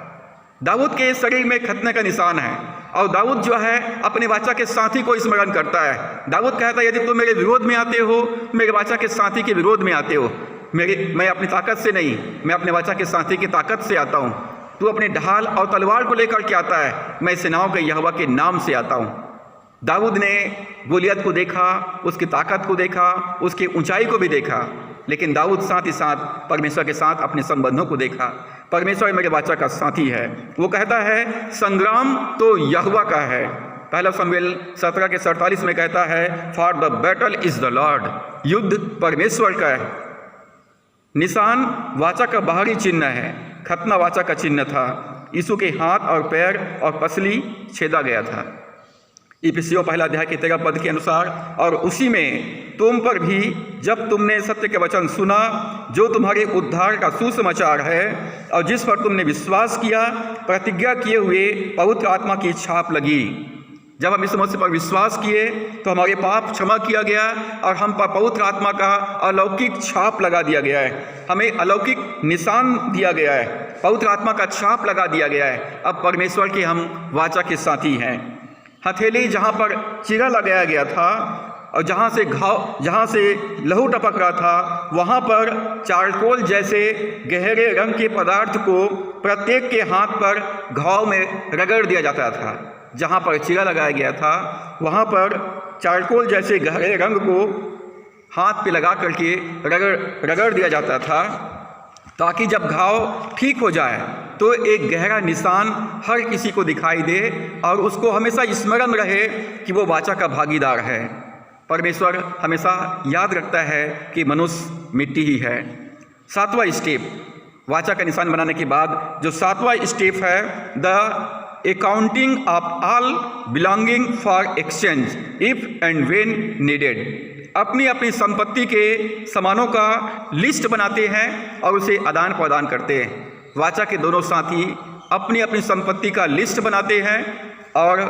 दाऊद के शरीर में खतने का निशान है और दाऊद जो है अपने वाचा के साथी को स्मरण करता है। दाऊद कहता है, यदि तुम मेरे विरोध में आते हो, मेरे वाचा के साथी के विरोध में आते हो, मैं अपनी ताकत से नहीं, मैं अपने वाचा के साथी की ताकत से आता हूँ। तू अपने ढाल और तलवार को लेकर के आता है, मैं सेनाओं के यहोवा के नाम से आता हूँ। दाऊद ने गोलियत को देखा, उसकी ताकत को देखा, उसकी ऊंचाई को भी देखा, लेकिन दाऊद साथ ही साथ परमेश्वर के साथ अपने संबंधों को देखा। परमेश्वर मेरे वाचा का साथी है। वो कहता है संग्राम तो यहोवा का है। पहला शमूएल 17 के 47 में कहता है for the battle is the Lord, युद्ध परमेश्वर का है। निशान वाचा का बाहरी चिन्ह है, खतना वाचा का चिन्ह था। यीशु के हाथ और पैर और पसली छेदा गया था। इफिसियों 1 अध्याय के 13 पद के अनुसार, और उसी में तुम पर भी जब तुमने सत्य के वचन सुना जो तुम्हारे उद्धार का सुसमाचार है, और जिस पर तुमने विश्वास किया, प्रतिज्ञा किए हुए पवित्र आत्मा की छाप लगी। जब हम इस मसीह पर विश्वास किए तो हमारे पाप क्षमा किया गया और हम पर पवित्र आत्मा का अलौकिक छाप लगा दिया गया है। हमें अलौकिक निशान दिया गया है, पवित्र आत्मा का छाप लगा दिया गया है। अब परमेश्वर के हम वाचा के साथी हैं। हथेली जहाँ पर चीरा लगाया गया था और जहाँ से लहू टपक रहा था, वहाँ पर चारकोल जैसे गहरे रंग के पदार्थ को प्रत्येक के हाथ पर घाव में रगड़ दिया जाता था। जहाँ पर चीरा लगाया गया था वहाँ पर चारकोल जैसे गहरे रंग को हाथ पे लगा करके रगड़ दिया जाता था, ताकि जब घाव ठीक हो जाए तो एक गहरा निशान हर किसी को दिखाई दे और उसको हमेशा स्मरण रहे कि वो वाचा का भागीदार है। परमेश्वर हमेशा याद रखता है कि मनुष्य मिट्टी ही है। 7वां स्टेप, वाचा का निशान बनाने के बाद जो 7वां स्टेप है, the accounting of all belonging for exchange if and when needed. अपनी अपनी संपत्ति के सामानों का लिस्ट बनाते हैं और उसे आदान प्रदान करते हैं। वाचा के दोनों साथी अपनी अपनी संपत्ति का लिस्ट बनाते हैं और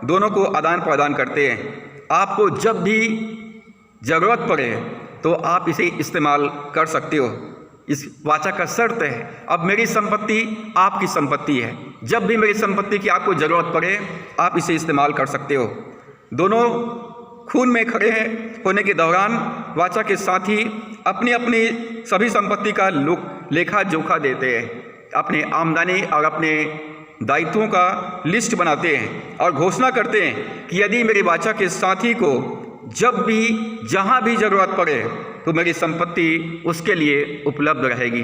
दोनों को आदान प्रदान करते हैं। आपको जब भी ज़रूरत पड़े तो आप इसे इस्तेमाल कर सकते हो। इस वाचा का शर्त है, अब मेरी संपत्ति आपकी संपत्ति है, जब भी मेरी संपत्ति की आपको ज़रूरत पड़े आप इसे इस्तेमाल कर सकते हो। दोनों खून में खड़े होने के दौरान वाचा के साथी अपनी अपनी सभी संपत्ति का लेखा जोखा देते हैं, अपने आमदनी और अपने दायित्वों का लिस्ट बनाते हैं और घोषणा करते हैं कि यदि मेरे वाचा के साथी को जब भी जहाँ भी ज़रूरत पड़े तो मेरी संपत्ति उसके लिए उपलब्ध रहेगी।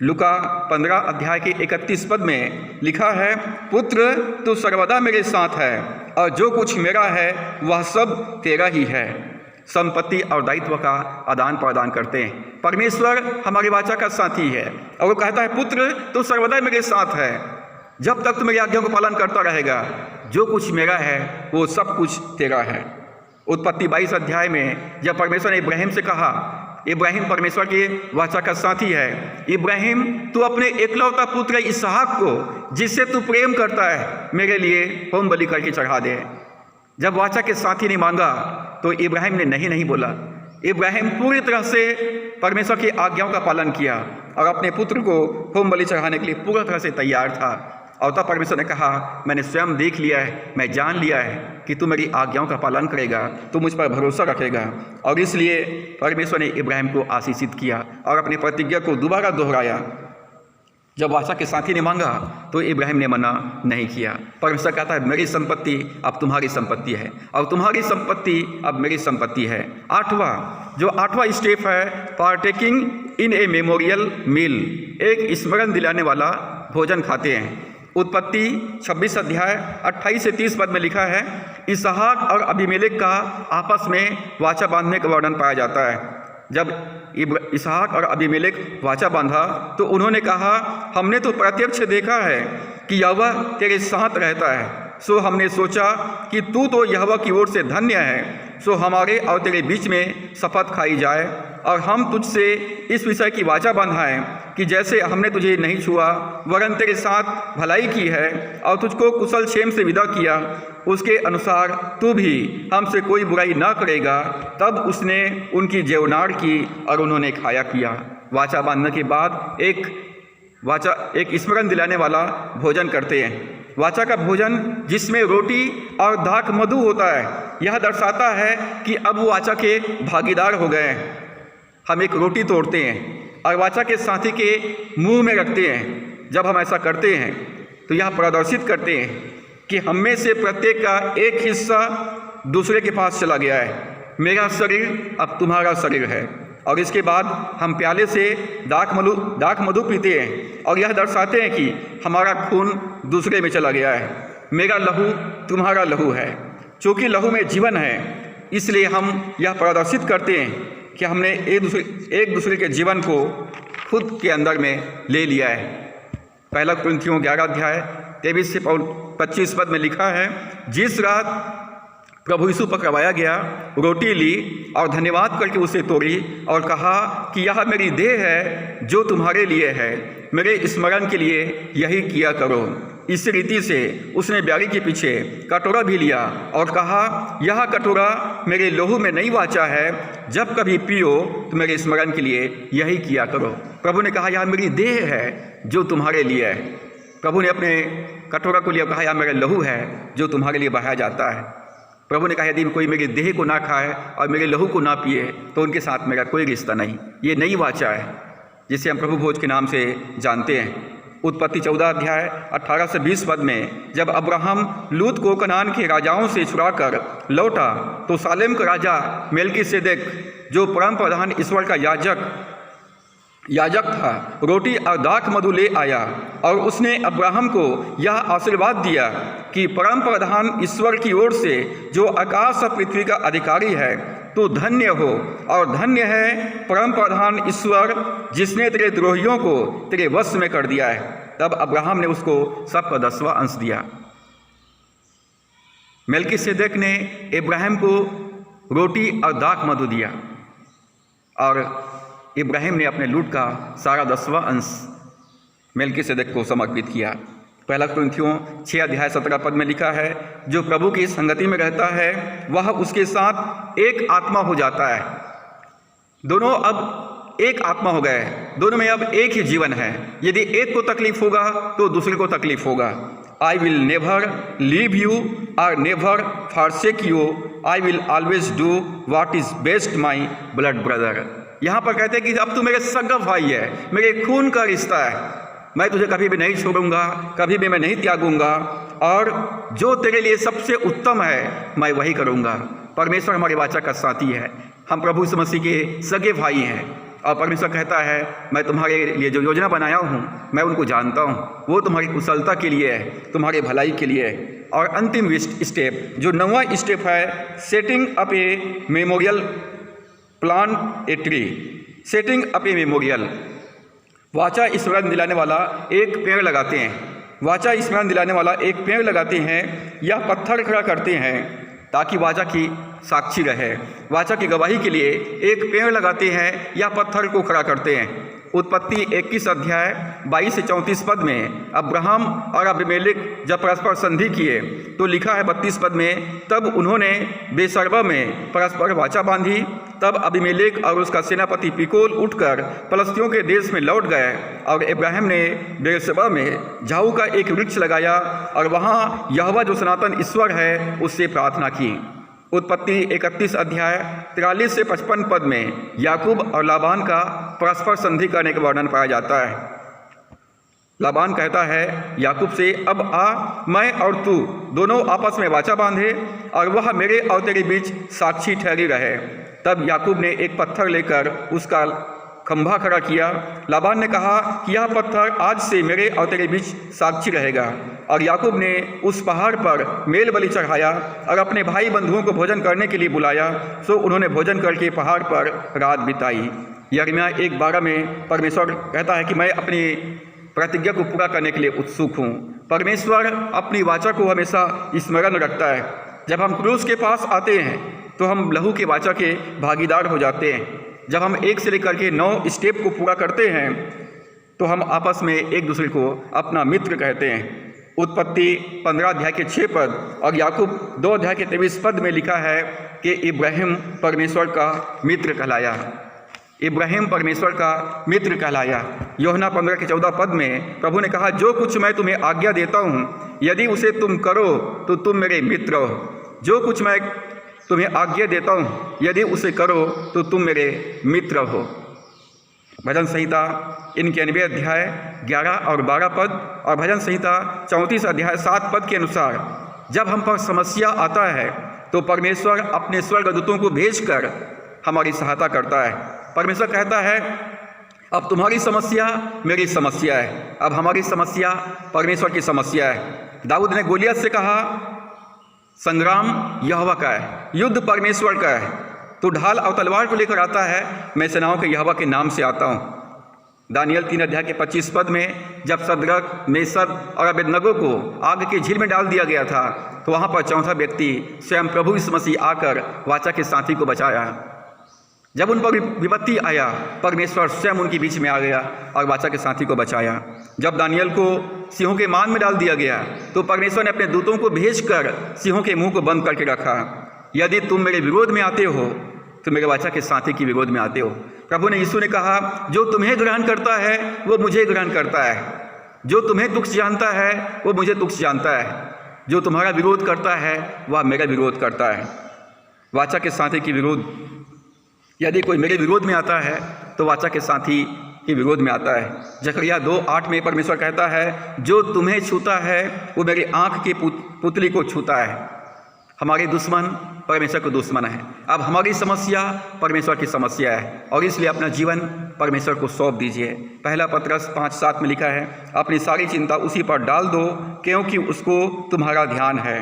लूका 15 अध्याय के 31 पद में लिखा है, पुत्र तू सर्वदा मेरे साथ है और जो कुछ मेरा है वह सब तेरा ही है। संपत्ति और दायित्व का आदान प्रदान करते हैं। परमेश्वर हमारी वाचा का साथी है और वो कहता है पुत्र तू सर्वदा मेरे साथ है, जब तक तू मेरी आज्ञा को पालन करता रहेगा, जो कुछ मेरा है वो सब कुछ तेरा है। उत्पत्ति 22 अध्याय में जब परमेश्वर ने इब्राहिम से कहा, इब्राहिम परमेश्वर के वाचा का साथी है, इब्राहिम तू अपने एकलौता पुत्र इसहाक को जिससे तू प्रेम करता है मेरे लिए होम बलि करके चढ़ा दे। जब वाचा के साथी ने मांगा तो इब्राहिम ने नहीं बोला। इब्राहिम पूरी तरह से परमेश्वर की आज्ञाओं का पालन किया और अपने पुत्र को होम बलि चढ़ाने के लिए पूरी तरह से तैयार था। और तब परमेश्वर ने कहा, मैंने स्वयं देख लिया है, मैं जान लिया है कि तू मेरी आज्ञाओं का पालन करेगा, तू मुझ पर भरोसा रखेगा। और इसलिए परमेश्वर ने इब्राहिम को आशीषित किया और अपनी प्रतिज्ञा को दोबारा दोहराया। जब वाचा के साथी ने मांगा तो इब्राहिम ने मना नहीं किया। परमेश्वर कहता है मेरी संपत्ति अब तुम्हारी संपत्ति है और तुम्हारी संपत्ति अब मेरी संपत्ति है। 8वां स्टेप है, पार्टेकिंग इन ए मेमोरियल मील, एक स्मरण दिलाने वाला भोजन खाते हैं। उत्पत्ति 26 अध्याय 28 से 30 पद में लिखा है, इसहाक और अबीमेलेक का आपस में वाचा बांधने का वर्णन पाया जाता है। जब इसहाक और अबीमेलेक वाचा बांधा तो उन्होंने कहा, हमने तो प्रत्यक्ष देखा है कि यहोवा तेरे साथ रहता है, सो हमने सोचा कि तू तो यहोवा की ओर से धन्य है, सो हमारे और तेरे बीच में शपथ खाई जाए और हम तुझसे इस विषय की वाचा बांधाएं कि जैसे हमने तुझे नहीं छुआ वरन तेरे साथ भलाई की है और तुझको कुशल क्षेम से विदा किया, उसके अनुसार तू भी हमसे कोई बुराई ना करेगा। तब उसने उनकी जेवनार की और उन्होंने खाया पिया। वाचा बांधने के बाद एक स्मरण दिलाने वाला भोजन करते हैं। वाचा का भोजन जिसमें रोटी और दाख मधु होता है, यह दर्शाता है कि अब वो वाचा के भागीदार हो गए हैं। हम एक रोटी तोड़ते हैं और वाचा के साथी के मुंह में रखते हैं। जब हम ऐसा करते हैं तो यह प्रदर्शित करते हैं कि हम में से प्रत्येक का एक हिस्सा दूसरे के पास चला गया है। मेरा शरीर अब तुम्हारा शरीर है। और इसके बाद हम प्याले से दाख मधु पीते हैं और यह दर्शाते हैं कि हमारा खून दूसरे में चला गया है। मेरा लहू तुम्हारा लहू है। चूँकि लहू में जीवन है, इसलिए हम यह प्रदर्शित करते हैं कि हमने एक दूसरे के जीवन को खुद के अंदर में ले लिया है। पहला कुरिन्थियों 11 अध्याय 23 से 25 पद में लिखा है, जिस रात प्रभु यीशु पकड़वाया गया, रोटी ली और धन्यवाद करके उसे तोड़ी और कहा कि यह मेरी देह है जो तुम्हारे लिए है, मेरे स्मरण के लिए यही किया करो। इस रीति से उसने ब्यारी के पीछे कटोरा भी लिया और कहा, यह कटोरा मेरे लहू में नई वाचा है, जब कभी पियो तो मेरे स्मरण के लिए यही किया करो। प्रभु ने कहा, यह मेरी देह है जो तुम्हारे लिए है। प्रभु ने अपने कटोरा को लिया, कहा, यह मेरा लहू है जो तुम्हारे लिए बहाया जाता है। प्रभु ने कहा, यदि कोई मेरी देह को ना खाए और मेरे लहू को ना पिए तो उनके साथ मेरा कोई रिश्ता नहीं। ये नई वाचा है जिसे हम प्रभु भोज के नाम से जानते हैं। उत्पत्ति 14 अध्याय 18 से 20 पद में जब अब्राहम लूत को कनान के राजाओं से छुड़ाकर लौटा तो सालेम का राजा मेल्कीसेदेक, जो परम प्रधान ईश्वर का याजक था, रोटी और दाख मधु ले आया और उसने अब्राहम को यह आशीर्वाद दिया कि परम प्रधान ईश्वर की ओर से, जो आकाश और पृथ्वी का अधिकारी है, तू धन्य हो और धन्य है परम प्रधान ईश्वर जिसने तेरे द्रोहियों को तेरे वश में कर दिया है। तब अब्राहम ने उसको सबका 10वां अंश दिया। मेल्कीसेदेक ने इब्राहिम को रोटी और दाख मधु दिया और इब्राहिम ने अपने लूट का सारा 10वां अंश मेल्कीसेदेक को समर्पित किया। पहला कुरिन्थियों 6 अध्याय 17 पद में लिखा है, जो प्रभु की संगति में रहता है वह उसके साथ एक आत्मा हो जाता है। दोनों अब एक आत्मा हो गए, दोनों में अब एक ही जीवन है। यदि एक को तकलीफ होगा तो दूसरे को तकलीफ होगा। I will never leave you और never forsake you, I will always do what is best my blood brother. यहाँ पर कहते हैं कि अब तू मेरे सगा भाई है, मेरे खून का रिश्ता है, मैं तुझे कभी भी नहीं छोड़ूंगा, कभी भी मैं नहीं त्यागूंगा, और जो तेरे लिए सबसे उत्तम है मैं वही करूंगा। परमेश्वर हमारी वाचा का साथी है, हम प्रभु यीशु मसीह के सगे भाई हैं और परमेश्वर कहता है, मैं तुम्हारे लिए जो योजना बनाया हूँ मैं उनको जानता हूँ, वो तुम्हारी कुशलता के लिए है, तुम्हारे भलाई के लिए है। और अंतिम स्टेप, जो 9वां स्टेप है, setting up A memorial plant a tree. Setting up A memorial, वाचा स्मरण दिलाने वाला एक पेड़ लगाते हैं। वाचा स्मरण दिलाने वाला एक पेड़ लगाते हैं या पत्थर खड़ा करते हैं ताकि वाचा की साक्षी रहे। वाचा की गवाही के लिए एक पेड़ लगाते हैं या पत्थर को खड़ा करते हैं। उत्पत्ति 21 अध्याय 22 से 34 पद में अब्राहम और अबीमेलेक जब परस्पर संधि किए तो लिखा है 32 पद में, तब उन्होंने बेसरबा में परस्पर वाचा बांधी। तब अबीमेलेक और उसका सेनापति पिकोल उठकर पलस्तियों के देश में लौट गए और इब्राहिम ने बेरशेबा में झाऊ का एक वृक्ष लगाया और वहाँ यहोवा जो सनातन ईश्वर है उससे प्रार्थना की। उत्पत्ति 31 अध्याय 43 से 55 पद में याकूब और लाबान का परस्पर संधि करने का वर्णन पाया जाता है। लाबान कहता है याकूब से, अब आ, मैं और तू दोनों आपस में वाचा बांधे और वह मेरे और तेरे बीच साक्षी ठहरी रहे। तब याकूब ने एक पत्थर लेकर उसका खंभा खड़ा किया। लाबान ने कहा कि यह पत्थर आज से मेरे और तेरे बीच साक्षी रहेगा। और याकूब ने उस पहाड़ पर मेल बलि चढ़ाया और अपने भाई बंधुओं को भोजन करने के लिए बुलाया। सो उन्होंने भोजन करके पहाड़ पर रात बिताई। यिर्मयाह 1:12 में परमेश्वर कहता है कि मैं अपनी प्रतिज्ञा को पूरा करने के लिए उत्सुक हूँ। परमेश्वर अपनी वाचा को हमेशा स्मरण रखता है। जब हम क्रूस के पास आते हैं तो हम लहू के वाचा के भागीदार हो जाते हैं। जब हम 1 से लेकर के 9 स्टेप को पूरा करते हैं तो हम आपस में एक दूसरे को अपना मित्र कहते हैं। उत्पत्ति 15 अध्याय के 6 पद और याकूब 2 अध्याय के 23 पद में लिखा है कि इब्राहिम परमेश्वर का मित्र कहलाया। इब्राहिम परमेश्वर का मित्र कहलाया। यूहन्ना 15 के 14 पद में प्रभु ने कहा, जो कुछ मैं तुम्हें आज्ञा देता हूँ यदि उसे तुम करो तो तुम मेरे मित्र हो। जो कुछ मैं तुम्हें आज्ञा देता हूँ यदि उसे करो तो तुम मेरे मित्र हो। भजन संहिता 91 अध्याय 11 और 12 पद और भजन संहिता 34 अध्याय 7 पद के अनुसार जब हम पर समस्या आता है तो परमेश्वर अपने स्वर्गदूतों को भेजकर हमारी सहायता करता है। परमेश्वर कहता है अब तुम्हारी समस्या मेरी समस्या है, अब हमारी समस्या परमेश्वर की समस्या है। दाऊद ने गोलियत से कहा संग्राम यहोवा का है, युद्ध परमेश्वर का है, तो ढाल और तलवार को लेकर आता है, मैं सेनाओं के यहोवा के नाम से आता हूँ। दानियल 3 अध्याय के 25 पद में जब सद्रक, मेशक और अबेदनगो को आग की झील में डाल दिया गया था तो वहाँ पर चौथा व्यक्ति स्वयं प्रभु यीशु मसीह आकर वाचा के साथी को बचाया। जब उन पर विपत्ति आया परमेश्वर स्वयं उनके बीच में आ गया और वाचा के साथी को बचाया। जब दानियल को सिंहों के मान में डाल दिया गया तो परमेश्वर ने अपने दूतों को भेजकर सिंहों के मुंह को बंद करके रखा। यदि तुम मेरे विरोध में आते हो तो मेरे वाचा के साथी के विरोध में आते हो। प्रभु ने यीशु ने कहा जो तुम्हें ग्रहण करता है वो मुझे ग्रहण करता है, जो तुम्हें तुच्छ जानता है वो मुझे तुच्छ जानता है, जो तुम्हारा विरोध करता है वह मेरा विरोध करता है। वाचा के साथी की विरोध, यदि कोई मेरे विरोध में आता है तो वाचा के साथी के विरोध में आता है। जकरिया 2:8 में परमेश्वर कहता है जो तुम्हें छूता है वो मेरी आँख की पुतली को छूता है। हमारे दुश्मन परमेश्वर को दुश्मन है। अब हमारी समस्या परमेश्वर की समस्या है और इसलिए अपना जीवन परमेश्वर को सौंप दीजिए। पहला पत्रस 5:7 में लिखा है अपनी सारी चिंता उसी पर डाल दो क्योंकि उसको तुम्हारा ध्यान है।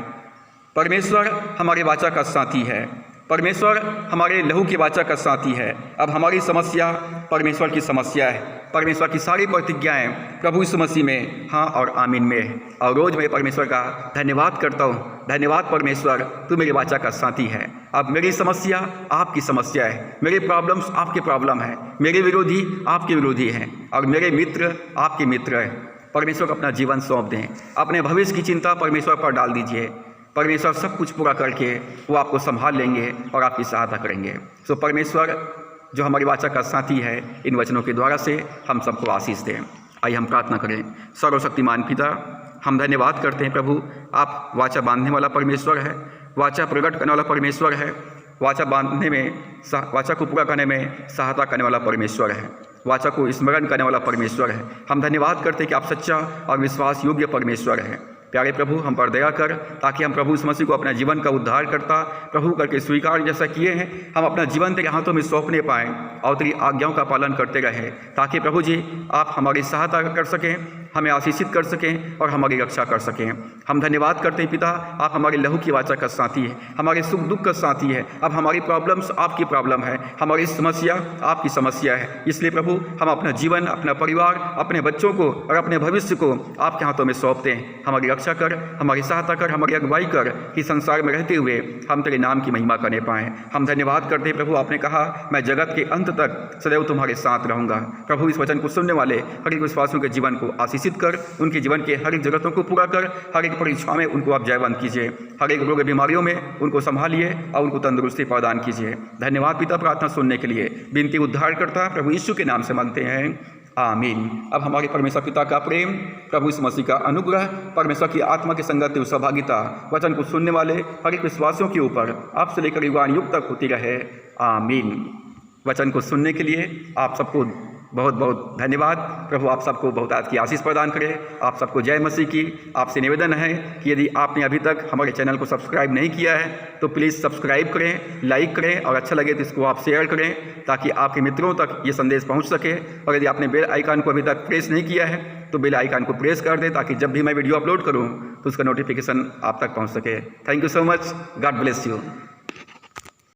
परमेश्वर हमारे वाचा का साथी है, परमेश्वर हमारे लहू की वाचा का साथी है। अब हमारी समस्या परमेश्वर की समस्या है। परमेश्वर की सारी प्रतिज्ञाएं प्रभु यीशु मसीह में हाँ और आमीन में है। और रोज़ मैं परमेश्वर का धन्यवाद करता हूँ, धन्यवाद परमेश्वर तू मेरी वाचा का साथी है। अब मेरी समस्या आपकी समस्या है, मेरे प्रॉब्लम्स आपके प्रॉब्लम है, मेरे विरोधी आपके विरोधी हैं और मेरे मित्र आपके मित्र हैं। परमेश्वर को अपना जीवन सौंप दें, अपने भविष्य की चिंता परमेश्वर पर डाल दीजिए। परमेश्वर सब कुछ पूरा करके वो आपको संभाल लेंगे और आपकी सहायता करेंगे। सो परमेश्वर जो हमारी वाचा का साथी है इन वचनों के द्वारा से हम सबको आशीष दें। आइए हम प्रार्थना करें। सर्वशक्तिमान पिता, हम धन्यवाद करते हैं प्रभु, आप वाचा बांधने वाला परमेश्वर है, वाचा प्रकट करने वाला परमेश्वर है, वाचा बांधने में वाचा को पूरा करने में सहायता करने वाला परमेश्वर है, वाचा को स्मरण करने वाला परमेश्वर है। हम धन्यवाद करते हैं कि आप सच्चा और विश्वास योग्य परमेश्वर हैं। प्यारे प्रभु हम पर दया कर ताकि हम प्रभु यीशु मसीह को अपना जीवन का उद्धार करता प्रभु करके स्वीकार जैसा किए हैं हम अपना जीवन तेरे हाथों में सौंपने पाएँ और तेरी आज्ञाओं का पालन करते रहें, ताकि प्रभु जी आप हमारी सहायता कर सकें, हमें आशीषित कर सकें और हमारी रक्षा कर सकें। हम धन्यवाद करते हैं पिता, आप हमारे लहू की वाचा का साथी है, हमारे सुख दुख का साथी है। अब हमारी प्रॉब्लम्स आपकी प्रॉब्लम है, हमारी समस्या आपकी समस्या है। इसलिए प्रभु हम अपना जीवन, अपना परिवार, अपने बच्चों को और अपने भविष्य को आपके हाथों में सौंपते हैं। हमारी रक्षा कर, हमारी सहायता कर, हमारी अगुवाई कर कि संसार में रहते हुए हम तेरे नाम की महिमा करने पाएँ। हम धन्यवाद करते हैं प्रभु, आपने कहा मैं जगत के अंत तक सदैव तुम्हारे साथ रहूँगा। प्रभु इस वचन को सुनने वाले हर एक विश्वासियों के जीवन को आशीषित कर, उनके जीवन के हर एक जरूरतों को पूरा कर, हर एक परीक्षाओं में उनको आप जयवंत कीजिए, हर एक रोग बीमारियों में उनको संभालिए और उनको तंदुरुस्ती प्रदान कीजिए। धन्यवाद पिता, प्रार्थना सुनने के लिए विनती उद्धार करता प्रभु यीशु के नाम से मांगते हैं, आमीन। अब हमारे परमेश्वर पिता का प्रेम, प्रभु यीशु मसीह का अनुग्रह, परमेश्वर की आत्मा की संगति और सहभागिता वचन को सुनने वाले हर एक विश्वासियों के ऊपर आपसे लेकर युगान युग तक होती रहे, आमीन। वचन को सुनने के लिए आप सबको बहुत बहुत धन्यवाद। प्रभु आप सबको बहुत आज की आशीष प्रदान करे। आप सबको जय मसीह की। आपसे निवेदन है कि यदि आपने अभी तक हमारे चैनल को सब्सक्राइब नहीं किया है तो प्लीज़ सब्सक्राइब करें, लाइक करें और अच्छा लगे तो इसको आप शेयर करें ताकि आपके मित्रों तक ये संदेश पहुंच सके। और यदि आपने बेल आइकन को अभी तक प्रेस नहीं किया है तो बेल आइकन को प्रेस कर दें ताकि जब भी मैं वीडियो अपलोड करूँ तो उसका नोटिफिकेशन आप तक पहुँच सके। Thank you so much. God bless you.